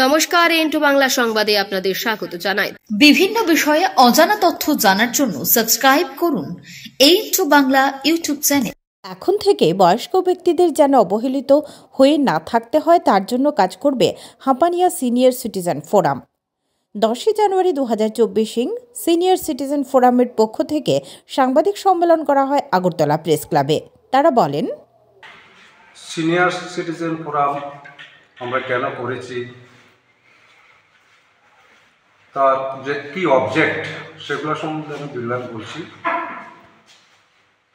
নমস্কার, এন্টু বাংলা সংবাদে আপনাদের স্বাগত জানাই। বিভিন্ন বিষয়ে অজানা তথ্য জানার জন্য সাবস্ক্রাইব করুন এন্টু বাংলা ইউটিউব চ্যানেল। এখন থেকে বয়স্ক ব্যক্তিদের যেন অবহেলিত হয়ে না থাকতে হয় তার জন্য কাজ করবে হাঁপানিয়া সিনিয়র সিটিজেন ফোরাম। 10 জানুয়ারি 2024 সিনিয়র সিটিজেন ফোরামের পক্ষ থেকে সাংবাদিক সম্মেলন করা হয় আগরতলা প্রেস ক্লাবে। তারা বলেন, সিনিয়র সিটিজেন ফোরাম আমরা কেন করেছি, তার যে কী অবজেক্ট সেগুলো সম্বন্ধে আমি বিল্লান বলছি।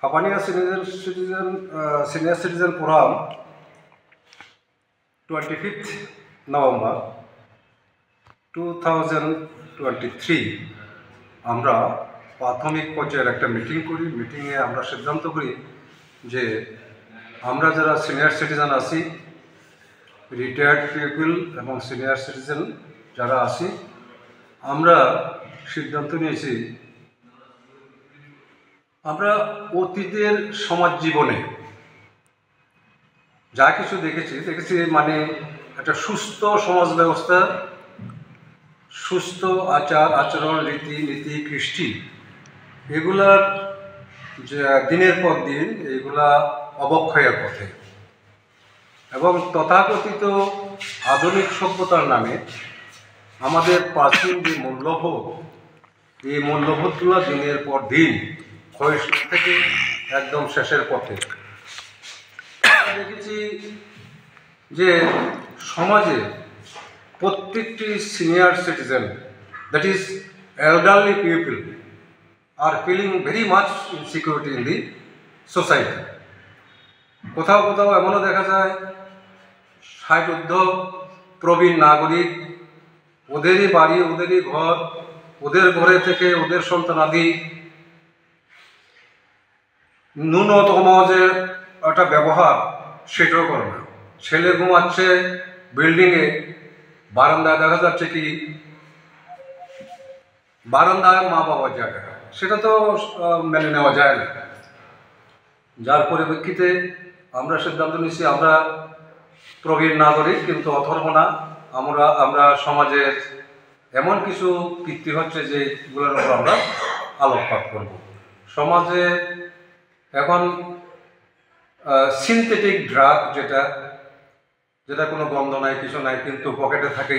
Hapania senior citizen forum 25 November 2023 আমরা প্রাথমিক পর্যায়ের একটা মিটিং করি। মিটিংয়ে আমরা সিদ্ধান্ত করি যে আমরা যারা সিনিয়র সিটিজেন আছি, রিটায়ার্ড পিপল এবং সিনিয়র সিটিজেন যারা আছি, আমরা সিদ্ধান্ত নিয়েছি আমরা অতীতের সমাজ জীবনে যা কিছু দেখেছি মানে একটা সুস্থ সমাজ ব্যবস্থা, সুস্থ আচার আচরণ, রীতিনীতি, কৃষ্টি, এগুলার যে দিনের পর দিন এগুলা অবক্ষয়ের পথে এবং তথাকথিত আধুনিক সভ্যতার নামে আমাদের প্রাচীন যে মূল্যবোধ, এই মূল্যবোধগুলো দিনের পর দিন ক্ষয়িষ্ণু থেকে একদম শেষের পথে। দেখেছি যে সমাজে প্রত্যেকটি senior citizen, that is elderly people, are feeling very much insecurity in the society. কোথাও কোথাও এমনও দেখা যায় 60 প্রবীণ নাগরিক, ওদেরই বাড়ি, ওদেরই ঘর, ওদের ঘরে থেকে ওদের সন্তানাদি ন্যূনতম যে একটা ব্যবহার সেটাও করে না। ছেলে ঘুমাচ্ছে বিল্ডিংয়ে, বারান্দায় দেখা যাচ্ছে কি বারান্দায় মা বাবার জায়গা, সেটা তো মেনে নেওয়া যায় না। যার পরিপ্রেক্ষিতে আমরা সিদ্ধান্ত নিয়েছি আমরা প্রবীণ নাগরিক কিন্তু অথর্ব না, আমরা সমাজের এমন কিছু কীর্তি হচ্ছে যেগুলোর উপর আমরা আলোকপাত করব। সমাজে এখন সিনথেটিক ড্রাগ, যেটা কোনো গন্ধ নাই, কিছু নাই, কিন্তু পকেটে থাকে,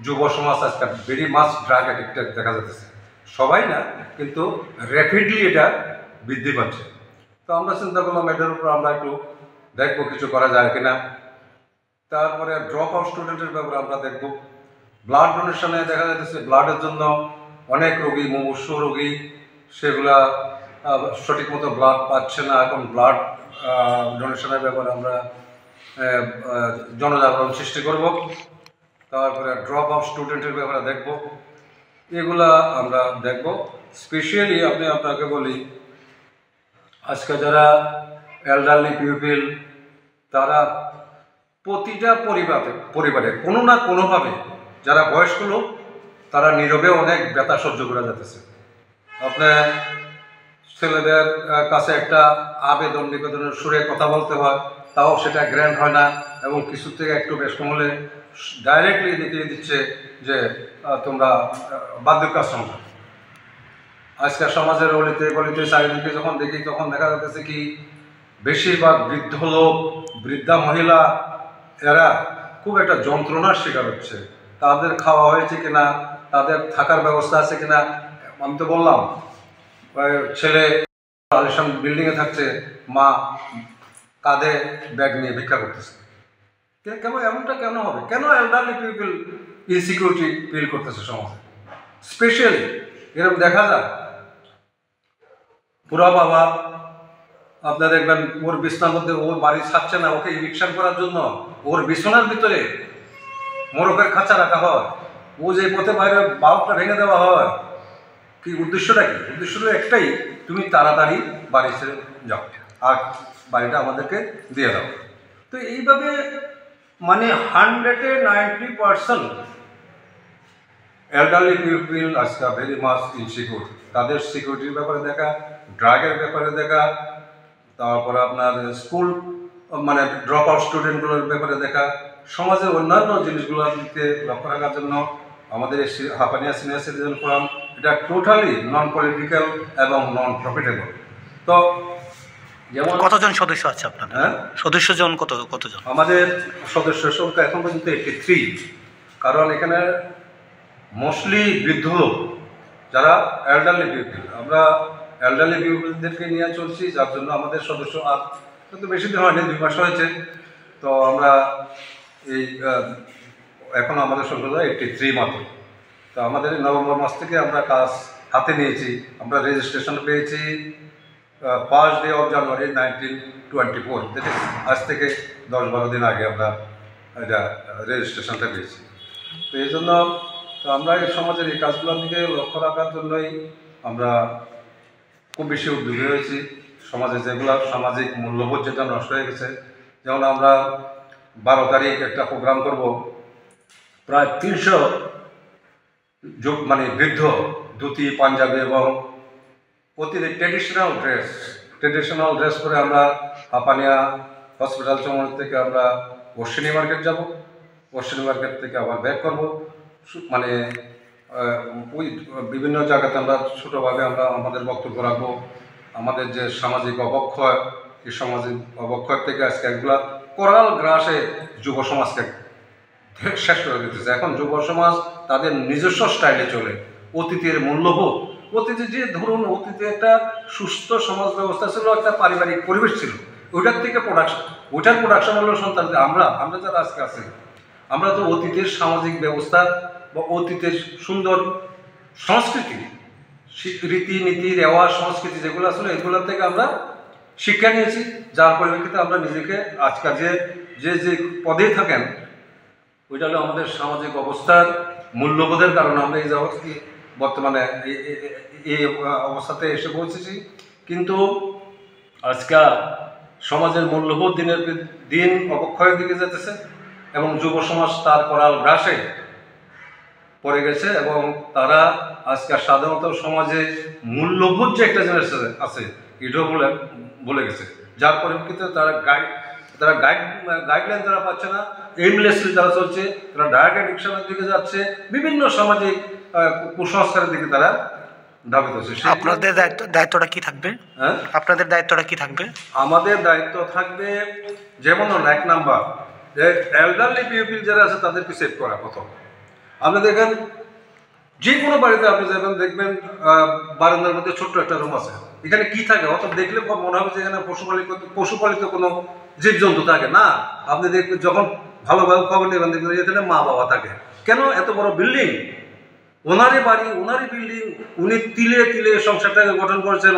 যুব সমাজ আজকে ভেরি মাছ ড্রাগ অ্যাডিক্টেড দেখা যাচ্ছে। সবাই না, কিন্তু র্যাপিডলি এটা বৃদ্ধি পাচ্ছে। তো আমরা চিন্তা করলাম এটার উপর আমরা একটু দেখবো কিছু করা যায় কিনা। তারপরে ড্রপ আউট স্টুডেন্টের ব্যাপারে আমরা দেখব। ব্লাড ডোনেশনে দেখা যাচ্ছে ব্লাডের জন্য অনেক রোগী, মুমূর্ষ রোগী, সেগুলা সঠিক মতো ব্লাড পাচ্ছে না। এখন ব্লাড ডোনেশনের ব্যাপারে আমরা জনজাগরণ সৃষ্টি করব। তারপরে ড্রপ আউট স্টুডেন্টের ব্যাপারে দেখব, এগুলা আমরা দেখব। স্পেশালি আপনাকে বলি, আজকে যারা এল্ডারলি পিপল, তারা প্রতিটা পরিবারে কোনো না কোনোভাবে, যারা বয়স্ক লোক তারা নীরবে অনেক ব্যথা সহ্য করে যেতেছে। আপনার ছেলেদের কাছে একটা আবেদন নিবেদনের সুরে কথা বলতে হয়, তাও সেটা গ্র্যান্ড হয় না, এবং কিছু থেকে একটু বেশ কম হলে ডাইরেক্টলি দেখিয়ে দিচ্ছে যে তোমরা বার্ধক্যাশ্রম। আজকাল সমাজের গলিতে চারিদিকে যখন দেখি তখন দেখা যাচ্ছে কি বেশিরভাগ বৃদ্ধ লোক, বৃদ্ধা মহিলা, এরা খুব একটা যন্ত্রণার শিকার হচ্ছে। তাদের খাওয়া হয়েছে কিনা, তাদের থাকার ব্যবস্থা আছে কিনা। আমি তো বললাম ছেলে আলিশান বিল্ডিংয়ে থাকছে, মা কাঁধে ব্যাগ নিয়ে ভিক্ষা করতেছে। এমনটা কেন হবে? কেন এল্ডারলি পিপল ইনসিকিউরিটি ফিল করতেছে সমাজে? স্পেশালি এরকম দেখা যায় পুরা বাবা, আপনারা দেখবেন ওর বিছনার মধ্যে, ওর বাড়ি ছাড়ছে না, ওকে ইভিকশন করার জন্য ওর বিছানার ভিতরে মোরগের খাঁচা রাখা হয়, ও যে পথে বাইরে বাল্বটা ভেঙে দেওয়া হয়। কি উদ্দেশ্যটা কি? উদ্দেশ্যটা একটাই, তুমি তাড়াতাড়ি বাড়ি ছেড়ে যাও আর বাড়িটা আমাদেরকে দিয়ে দাও। তো এইভাবে মানে 190% এল্ডারলি পিপল আজকে ভেরি মাচ ইনসিকিউর। তাদের সিকিউরিটির ব্যাপারে দেখা, ড্রাগের ব্যাপারে দেখা, তারপরে আপনার স্কুল মানে ড্রপ আউট স্টুডেন্টগুলোর ব্যাপারে দেখা, সমাজের অন্যান্য জিনিসগুলোর দিকে লক্ষ্য রাখার জন্য আমাদের হাপানিয়া সিনিয়র সিটিজেন ফোরাম এটা টোটালি নন পলিটিক্যাল এবং নন প্রফিটেবল। তো যেমন কতজন সদস্য আছে আপনার? হ্যাঁ, সদস্যজন কতজন? আমাদের সদস্য সংখ্যা এখন পর্যন্ত 83, কারণ এখানে মোস্টলি বৃদ্ধ লোক, যারা এল্ডারলি পিপল, আমরা এল্ডারলি পিপলদেরকে নিয়ে চলছি, যার জন্য আমাদের সদস্য আর কিন্তু বেশি দিন হয়নি, 2 মাস হয়েছে। তো আমরা এই এখন আমাদের সংখ্যা 83 মাত্র। তো আমাদের নভেম্বর মাস থেকে আমরা কাজ হাতে নিয়েছি। আমরা রেজিস্ট্রেশন পেয়েছি 1st day of January 1924, দেখে আজ থেকে 10-12 দিন আগে আমরা এটা রেজিস্ট্রেশনটা পেয়েছি। তো এই জন্য তো আমরা এই সমাজের এই কাজগুলোর দিকে লক্ষ্য রাখার জন্যই আমরা খুব বেশি উদ্যোগী হয়েছি। সমাজে যেগুলো সামাজিক মূল্যবোধ যেটা নষ্ট হয়ে গেছে, যেমন আমরা 12 তারিখ একটা প্রোগ্রাম করব, প্রায় 300 মানে বৃদ্ধ ধুতি পাঞ্জাবি এবং প্রতিটি ট্রেডিশনাল ড্রেস পরে আমরা হাপানিয়া হসপিটাল চৌমুহনী থেকে আমরা অশ্বিনী মার্কেট যাব, অশ্বিনী মার্কেট থেকে আবার ব্যাক করব। মানে ওই বিভিন্ন জায়গাতে আমরা ছোটোভাবে আমরা আমাদের বক্তব্য রাখবো। আমাদের যে সামাজিক অবক্ষয়, এই সামাজিক অবক্ষয় থেকে আজকে এগুলা কোরাল গ্রাসে যুব সমাজকে শেষ করে দিতেছে। এখন যুব সমাজ তাদের নিজস্ব স্টাইলে চলে, অতীতের মূল্যবোধ, অতীতে যে ধরুন অতীতে একটা সুস্থ সমাজ ব্যবস্থা ছিল, একটা পারিবারিক পরিবেশ ছিল, ওইটার থেকে ওইটার প্রোডাকশন হলো সন্তানদের। আমরা যারা আজকে আছি, আমরা তো অতীতের সামাজিক ব্যবস্থা বা অতীতের সুন্দর সংস্কৃতি, রীতিনীতি, রেওয়াজ, সংস্কৃতি যেগুলো আসলে এগুলোর থেকে আমরা শিক্ষা নিয়েছি, যার পরিপ্রেক্ষিতে আমরা নিজেকে আজকাল যে পদেই থাকেন, ওইটা হলো আমাদের সামাজিক অবস্থার মূল্যবোধের কারণে আমরা এই বর্তমানে এই অবস্থাতে এসে পৌঁছেছি। কিন্তু আজকে সমাজের মূল্যবোধ দিনের দিন অবক্ষয়ের দিকে যেতেছে এবং যুব সমাজ তার করাল গ্রাসে পড়ে গেছে এবং তারা আজকে সাধারণত সমাজে মূল্যবোধ যে একটা জিনিস আছে এটাও বলে গেছে, যার পরিপ্রেক্ষিতে তারা গাইডলাইন তারা পাচ্ছে না, এইমলেসলি তারা চলছে, তারা ডায়াট অ্যাডিকশনের দিকে যাচ্ছে, বিভিন্ন সামাজিক কুসংস্কারের দিকে তারা ধাবিত হচ্ছে। আপনাদের দায়িত্বটা কি থাকবে? হ্যাঁ, আপনাদের দায়িত্বটা কি থাকবে? আমাদের দায়িত্ব থাকবে যেমন 1 নাম্বার যে এল্ডারলি পিপল যারা আছে তাদেরকে সেভ করা। প্রথম আপনি দেখেন যে কোনো বাড়িতে আপনি যাবেন, দেখবেন বারান্দার মধ্যে ছোট্ট একটা রুম আছে, এখানে কি থাকে অত দেখলে মনে হবে যে এখানে পশুপালিত কোনো জীবজন্তু থাকে না। আপনি দেখবেন যখন ভালোভাবে খবর নেবেন, দেখবেন এখানে মা বাবা থাকে। কেন? এত বড় বিল্ডিং, ওনারই বাড়ি, ওনারই বিল্ডিং, উনি তিলে তিলে সংসারটাকে গঠন করেছেন।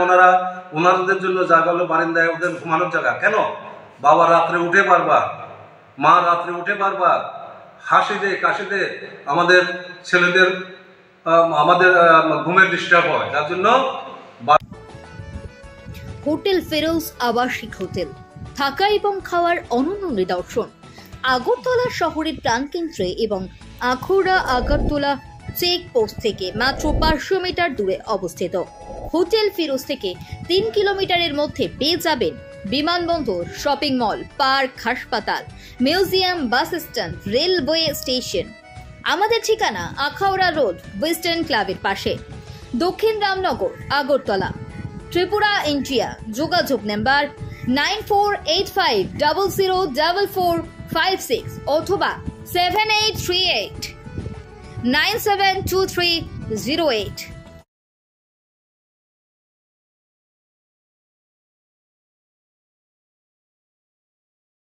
ওনাদের জন্য জায়গা হলো বারিন্দায় ওদের ঘুমানোর জায়গা। কেন? বাবা রাত্রে উঠে পারবার, মা রাত্রে উঠে পারবার, হাসি দে কাশি দে আমাদের ছেলেদের আমাদের ঘুমের ডিস্টার্ব হয়, যার জন্য। হোটেল ফেরোজ আবাসিক হোটেল, থাকা এবং খাওয়ার অনন্য নিদর্শন। আগরতলা শহরের প্রাণকেন্দ্রে এবং আখাউড়া আগরতলা চেকপোস্ট থেকে মাত্র 500 মিটার দূরে অবস্থিত। হোটেল ফিরোজ থেকে 3 কিলোমিটারের মধ্যে পেয়ে যাবেন বিমানবন্দর, শপিং মল, পার্ক, হাসপাতাল, museum, bus stand, railway station. আমাদের ঠিকানা আখাউড়া রোড, ওয়েস্টার্ন ক্লাবের পাশে, দক্ষিণ রামনগর, আগরতলা, ত্রিপুরা, ইন্ডিয়া। যোগাযোগ নাম্বার 9485004456 অথবা 7838 972308।